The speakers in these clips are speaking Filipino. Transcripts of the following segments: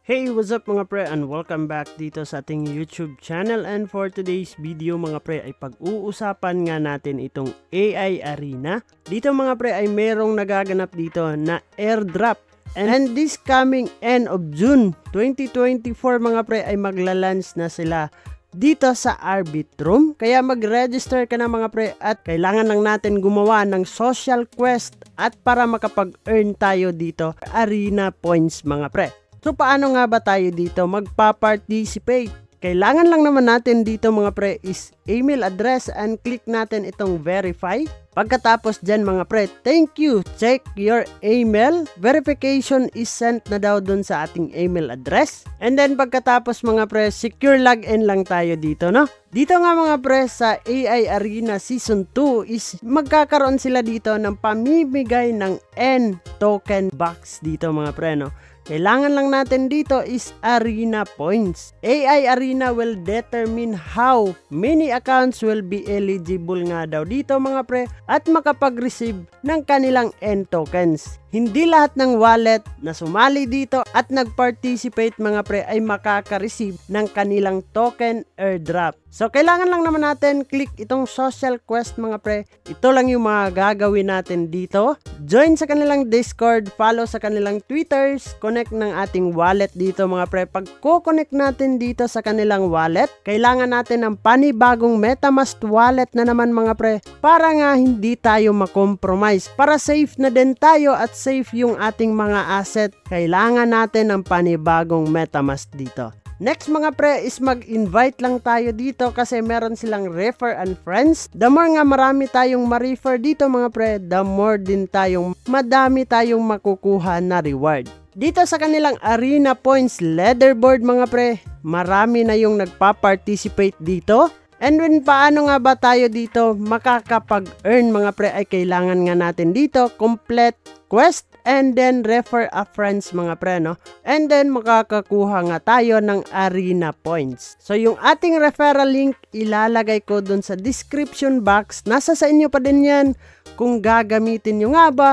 Hey, what's up mga pre, and welcome back dito sa ating YouTube channel. And for today's video mga pre ay pag-uusapan nga natin itong AI Arena. Dito mga pre ay merong nagaganap dito na airdrop. And this coming end of June 2024 mga pre ay magla-launch na sila dito sa Arbitrum. Kaya mag-register ka na mga pre at kailangan lang natin gumawa ng social quest at para makapag-earn tayo dito Arena points mga pre. So paano nga ba tayo dito magpa-participate? Kailangan lang naman natin dito mga pre is email address and click natin itong verify. Pagkatapos dyan mga pre, thank you, check your email. Verification is sent na daw dun sa ating email address. And then pagkatapos mga pre, secure login lang tayo dito, no? Dito nga mga pre sa AI Arena Season 2 is magkakaroon sila dito ng pamimigay ng N token box dito mga pre, no? Kailangan lang natin dito is Arena points. AI Arena will determine how many accounts will be eligible nga daw dito mga pre at makapag-receive ng kanilang N tokens. Hindi lahat ng wallet na sumali dito at nag-participate mga pre ay makaka-receive ng kanilang token airdrop. So kailangan lang naman natin click itong social quest mga pre. Ito lang yung mga gagawin natin dito. Join sa kanilang Discord, follow sa kanilang Twitters, connect ng ating wallet dito mga pre. Pag co-connect natin dito sa kanilang wallet, kailangan natin ng panibagong MetaMask wallet na naman mga pre para nga hindi tayo makompromise. Para safe na din tayo at safe yung ating mga asset, kailangan natin ng panibagong MetaMask dito. Next mga pre is mag-invite lang tayo dito kasi meron silang refer and friends. The more nga marami tayong ma-refer dito mga pre, the more din madami tayong makukuha na reward. Dito sa kanilang Arena Points leaderboard mga pre, marami na yung nagpa-participate dito. And when paano nga ba tayo dito makakapag-earn mga pre ay kailangan nga natin dito complete quest and then refer a friends mga pre, no? And then makakakuha nga tayo ng Arena points. So yung ating referral link ilalagay ko dun sa description box. Nasa sa inyo pa din yan kung gagamitin nyo nga ba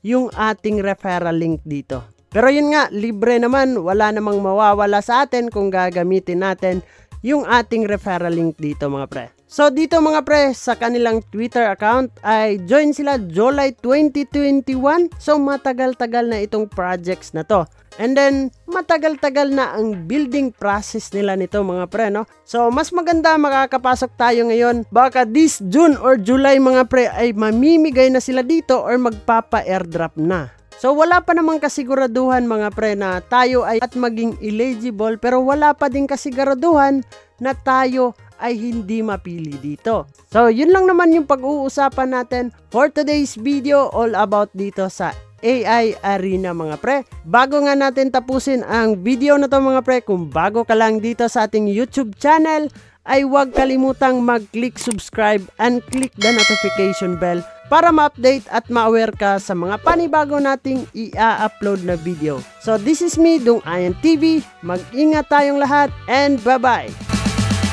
yung ating referral link dito. Pero yun nga, libre naman, wala namang mawawala sa atin kung gagamitin natin yung ating referral link dito mga pre. So dito mga pre sa kanilang Twitter account ay join sila July 2021. So matagal-tagal na itong projects na to. And then matagal-tagal na ang building process nila nito mga pre, no? So mas maganda makakapasok tayo ngayon. Baka this June or July mga pre ay mamimigay na sila dito or magpapa-airdrop na. So wala pa namang kasiguraduhan mga pre na tayo ay at maging eligible, pero wala pa din kasiguraduhan na tayo ay hindi mapili dito. So yun lang naman yung pag-uusapan natin for today's video all about dito sa AI Arena mga pre. Bago nga natin tapusin ang video na to mga pre, kung bago ka lang dito sa ating YouTube channel ay huwag kalimutang mag-click subscribe and click the notification bell para ma-update at ma-aware ka sa mga panibago nating i-upload na video. So this is me, Dung Ayan TV. Mag-ingat tayong lahat and bye-bye!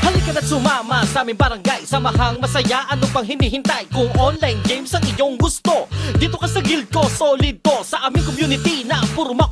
Halika na't sumama sa aming barangay, samahang masaya, ano pang hinihintay? Kung online games ang iyong gusto, dito ka sa guild ko, solid to sa aming community na puro makulit.